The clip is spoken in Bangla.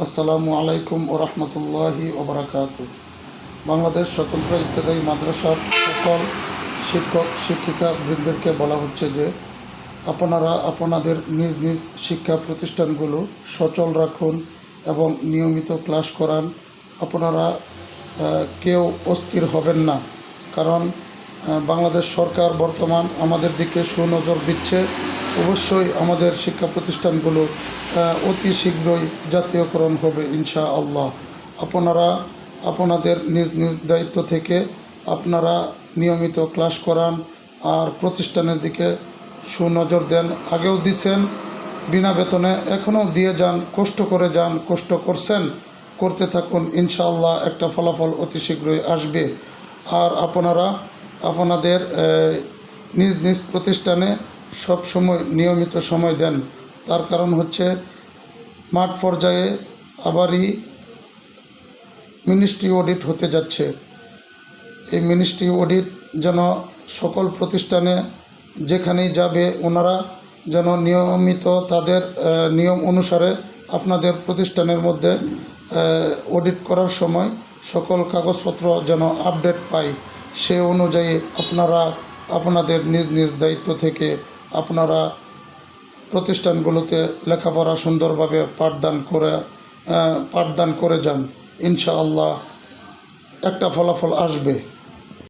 আসসালামু আলাইকুম ও রহমতুল্লাহি ওবরাকাতু। বাংলাদেশ স্বতন্ত্র ইবতেদায়ী মাদ্রাসার সকল শিক্ষক শিক্ষিকা বৃন্দদেরকে বলা হচ্ছে যে আপনারা আপনাদের নিজ নিজ শিক্ষা প্রতিষ্ঠানগুলো সচল রাখুন এবং নিয়মিত ক্লাস করান। আপনারা কেউ অস্থির হবেন না, কারণ বাংলাদেশ সরকার বর্তমান আমাদের দিকে সুনজর দিচ্ছে। অবশ্যই আমাদের শিক্ষা প্রতিষ্ঠানগুলো অতি শীঘ্রই জাতীয়করণ হবে ইনশাআল্লাহ। আপনারা আপনাদের নিজ নিজ দায়িত্ব থেকে আপনারা নিয়মিত ক্লাস করান আর প্রতিষ্ঠানের দিকে সুনজর দেন। আগেও দিছেন বিনা বেতনে, এখনও দিয়ে যান, কষ্ট করে যান, কষ্ট করছেন, করতে থাকুন। ইনশাআল্লাহ একটা ফলাফল অতি শীঘ্রই আসবে। আর আপনারা আপনাদের নিজ নিজ প্রতিষ্ঠানে সব সময় নিয়মিত সময় দেন। তার কারণ হচ্ছে মাঠ পর্যায়ে আবারই মিনিস্ট্রি অডিট হতে যাচ্ছে। এই মিনিস্ট্রি অডিট যেন সকল প্রতিষ্ঠানে যেখানেই যাবে ওনারা যেন নিয়মিত তাদের নিয়ম অনুসারে আপনাদের প্রতিষ্ঠানের মধ্যে অডিট করার সময় সকল কাগজপত্র যেন আপডেট পায়। সে অনুযায়ী আপনারা আপনাদের নিজ নিজ দায়িত্ব থেকে আপনারা প্রতিষ্ঠানগুলোতে লেখাপড়া সুন্দরভাবে পাঠদান করে যান। ইনশাআল্লাহ একটা ফলাফল আসবে।